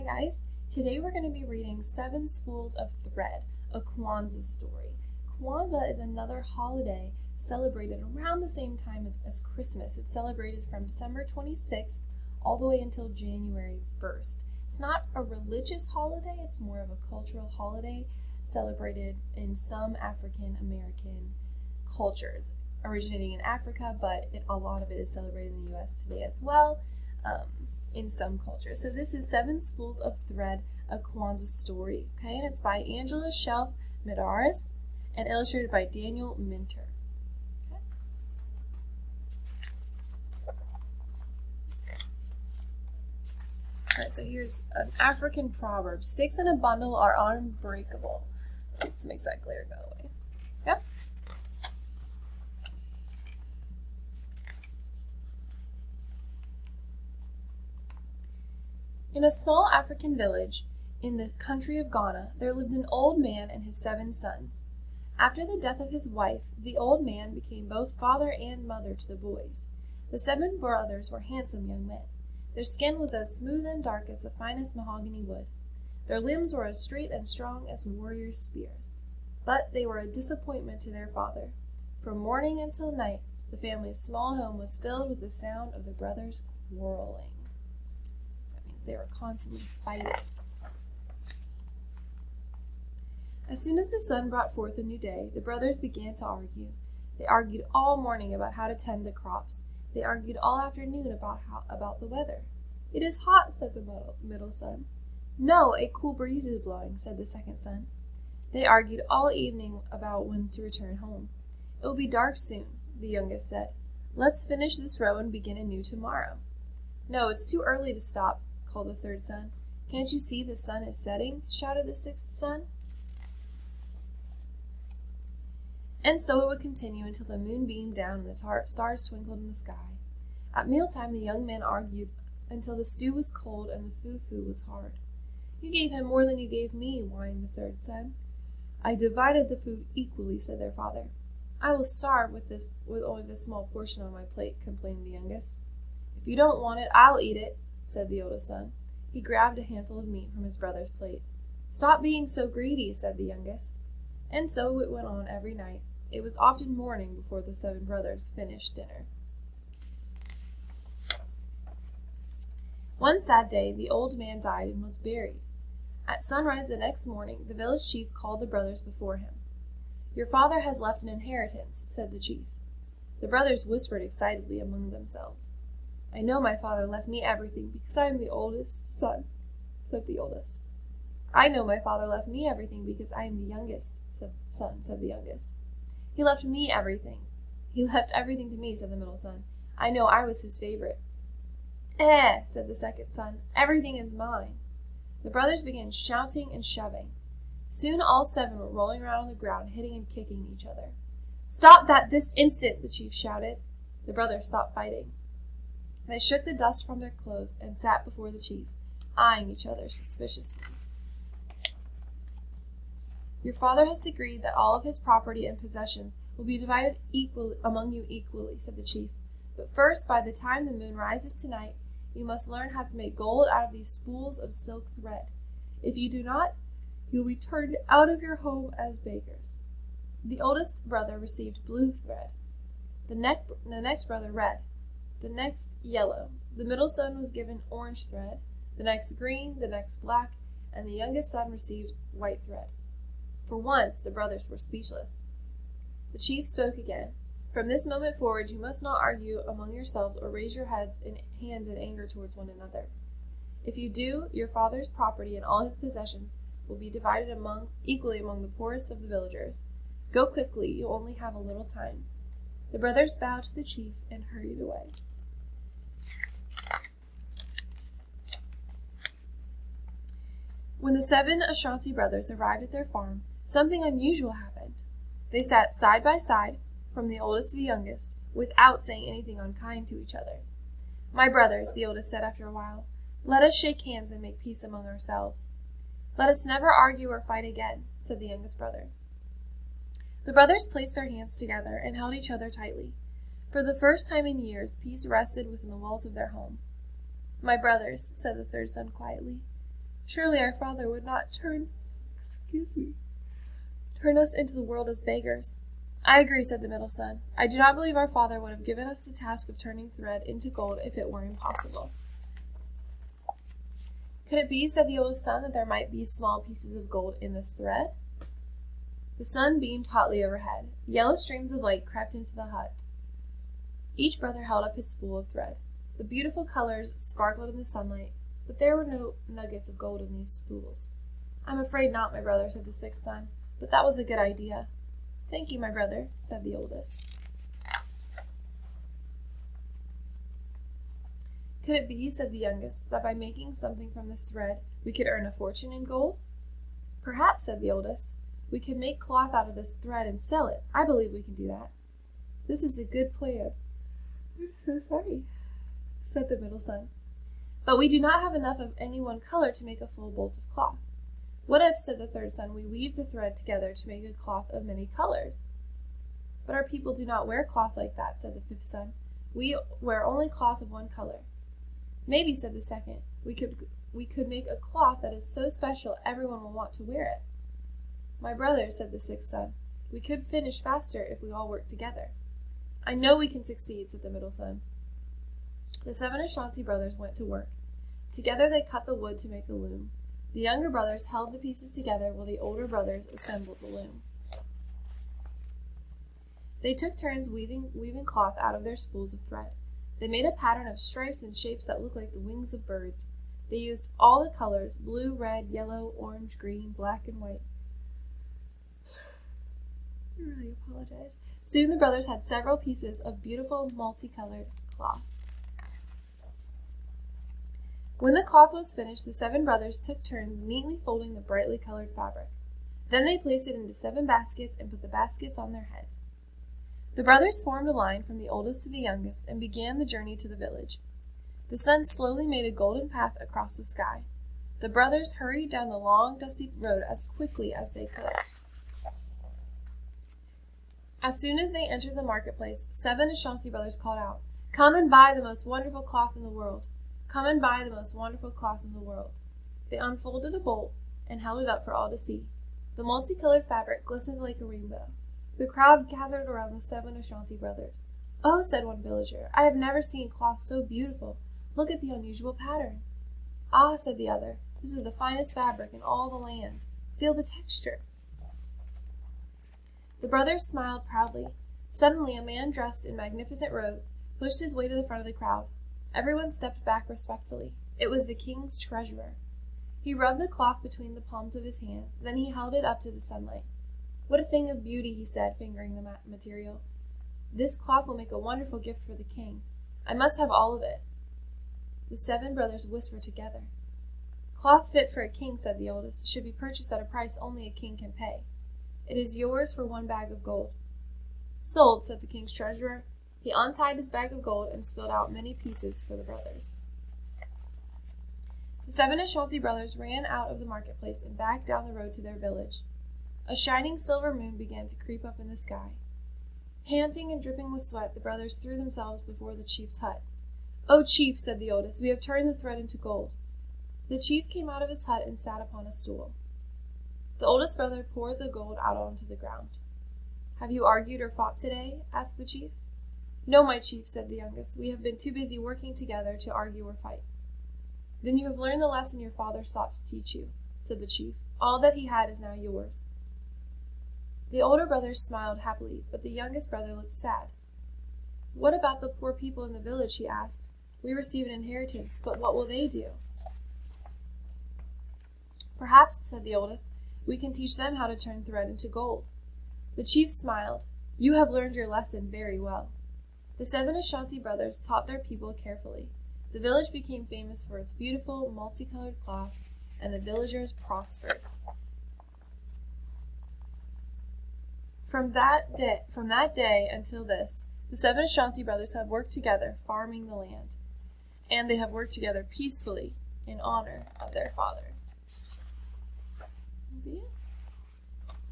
guys, today we're going to be reading 7 Spools of Thread, a Kwanzaa story. Kwanzaa is another holiday celebrated around the same time as Christmas. It's celebrated from December 26th all the way until January 1st. It's not a religious holiday, it's more of a cultural holiday celebrated in some African American cultures, originating in Africa, but a lot of it is celebrated in the US today as well. In some cultures. So this is 7 Spools of Thread, a Kwanzaa story, okay? And it's by Angela Shelf Medaris and illustrated by Daniel Minter. Okay? All right, so here's an African proverb. Sticks in a bundle are unbreakable. Let's make that clear, go away. Yep. In a small African village in the country of Ghana, there lived an old man and his 7 sons. After the death of his wife, the old man became both father and mother to the boys. The 7 brothers were handsome young men. Their skin was as smooth and dark as the finest mahogany wood. Their limbs were as straight and strong as warriors' spears. But they were a disappointment to their father. From morning until night, the family's small home was filled with the sound of the brothers quarreling. They were constantly fighting. As soon as the sun brought forth a new day, the brothers began to argue. They argued all morning about how to tend the crops. They argued all afternoon about the weather. "It is hot," said the middle son. "No, a cool breeze is blowing," said the second son. They argued all evening about when to return home. "It will be dark soon," the youngest said. "Let's finish this row and begin anew tomorrow." "No, it's too early to stop," called the third son. "Can't you see the sun is setting?" shouted the sixth son. And so it would continue until the moon beamed down and the stars twinkled in the sky. At mealtime the young men argued until the stew was cold and the fufu was hard. "You gave him more than you gave me," whined the third son. "I divided the food equally," said their father. "I will starve with only this small portion on my plate," complained the youngest. "If you don't want it, I'll eat it," said the oldest son. He grabbed a handful of meat from his brother's plate. "Stop being so greedy," said the youngest. And so it went on every night. It was often morning before the 7 brothers finished dinner. One sad day, the old man died and was buried. At sunrise the next morning, the village chief called the brothers before him. "Your father has left an inheritance," said the chief. The brothers whispered excitedly among themselves. "I know my father left me everything because I am the oldest son," said the oldest. "I know my father left me everything because I am the youngest son," said the youngest. "He left me everything. He left everything to me," said the middle son. "I know I was his favorite." Said the second son. "Everything is mine." The brothers began shouting and shoving. Soon all 7 were rolling around on the ground, hitting and kicking each other. "Stop that this instant!" the chief shouted. The brothers stopped fighting. They shook the dust from their clothes and sat before the chief, eyeing each other suspiciously. "Your father has decreed that all of his property and possessions will be divided among you equally," said the chief. "But first, by the time the moon rises tonight, you must learn how to make gold out of these spools of silk thread. If you do not, you'll be turned out of your home as beggars." The oldest brother received blue thread, the next brother red, the next yellow. The middle son was given orange thread, the next green, the next black, and the youngest son received white thread. For once, the brothers were speechless. The chief spoke again. "From this moment forward, you must not argue among yourselves or raise your hands in anger towards one another. If you do, your father's property and all his possessions will be divided equally among the poorest of the villagers. Go quickly, you only have a little time." The brothers bowed to the chief and hurried away. When the 7 Ashanti brothers arrived at their farm, something unusual happened. They sat side by side, from the oldest to the youngest, without saying anything unkind to each other. "My brothers," the oldest said after a while, "let us shake hands and make peace among ourselves." "Let us never argue or fight again," said the youngest brother. The brothers placed their hands together and held each other tightly. For the first time in years, peace rested within the walls of their home. "My brothers," said the third son quietly, Surely our father would not turn us into the world as beggars. I agree, said the middle son. I do not believe our father would have given us the task of turning thread into gold if it were impossible. Could it be, said the oldest son, that there might be small pieces of gold in this thread? The sun beamed hotly overhead. Yellow streams of light crept into the hut. Each brother held up his spool of thread. The beautiful colors sparkled in the sunlight, but there were no nuggets of gold in these spools. I'm afraid not, my brother, said the sixth son, but that was a good idea. Thank you, my brother, said the oldest. Could it be, said the youngest, that by making something from this thread we could earn a fortune in gold? Perhaps, said the oldest. We could make cloth out of this thread and sell it. I believe we can do that. This is a good plan. I'm so sorry, said the middle son. But we do not have enough of any one color to make a full bolt of cloth. What if, said the third son, we weave the thread together to make a cloth of many colors? But our people do not wear cloth like that, said the fifth son. We wear only cloth of one color. Maybe, said the second, we could make a cloth that is so special everyone will want to wear it. My brother, said the sixth son, we could finish faster if we all work together. I know we can succeed, said the middle son. The 7 Ashanti brothers went to work. Together they cut the wood to make a loom. The younger brothers held the pieces together while the older brothers assembled the loom. They took turns weaving cloth out of their spools of thread. They made a pattern of stripes and shapes that looked like the wings of birds. They used all the colors, blue, red, yellow, orange, green, black, and white. I really apologize. Soon the brothers had several pieces of beautiful multicolored cloth. When the cloth was finished, the 7 brothers took turns neatly folding the brightly colored fabric. Then they placed it into 7 baskets and put the baskets on their heads. The brothers formed a line from the oldest to the youngest and began the journey to the village. The sun slowly made a golden path across the sky. The brothers hurried down the long, dusty road as quickly as they could. As soon as they entered the marketplace, 7 Ashanti brothers called out, "Come and buy the most wonderful cloth in the world. Come and buy the most wonderful cloth in the world." They unfolded a bolt and held it up for all to see. The multicolored fabric glistened like a rainbow. The crowd gathered around the 7 Ashanti brothers. "Oh," said one villager, "I have never seen cloth so beautiful. Look at the unusual pattern." "Ah," said the other, "this is the finest fabric in all the land. Feel the texture." The brothers smiled proudly. Suddenly a man dressed in magnificent robes pushed his way to the front of the crowd. Everyone stepped back respectfully. It was the king's treasurer. He rubbed the cloth between the palms of his hands, then he held it up to the sunlight. "What a thing of beauty," he said, fingering the material. "This cloth will make a wonderful gift for the king. I must have all of it." The 7 brothers whispered together. "Cloth fit for a king," said the oldest, "should be purchased at a price only a king can pay. It is yours for 1 bag of gold." "Sold," said the king's treasurer. He untied his bag of gold and spilled out many pieces for the brothers. The 7 Ashanti brothers ran out of the marketplace and back down the road to their village. A shining silver moon began to creep up in the sky. Panting and dripping with sweat, the brothers threw themselves before the chief's hut. "Oh, chief," said the oldest, "we have turned the thread into gold." The chief came out of his hut and sat upon a stool. The oldest brother poured the gold out onto the ground. "Have you argued or fought today?" asked the chief. "No, my chief," said the youngest. "We have been too busy working together to argue or fight." "Then you have learned the lesson your father sought to teach you," said the chief. "All that he had is now yours." The older brothers smiled happily, but the youngest brother looked sad. "What about the poor people in the village?" he asked. "We receive an inheritance, but what will they do?" "Perhaps," said the oldest, "we can teach them how to turn thread into gold." The chief smiled. "You have learned your lesson very well." The 7 Ashanti brothers taught their people carefully. The village became famous for its beautiful, multicolored cloth, and the villagers prospered. From that day until this, the 7 Ashanti brothers have worked together, farming the land, and they have worked together peacefully in honor of their father.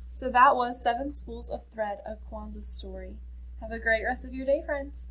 So that was 7 Spools of Thread, a Kwanzaa story. Have a great rest of your day, friends.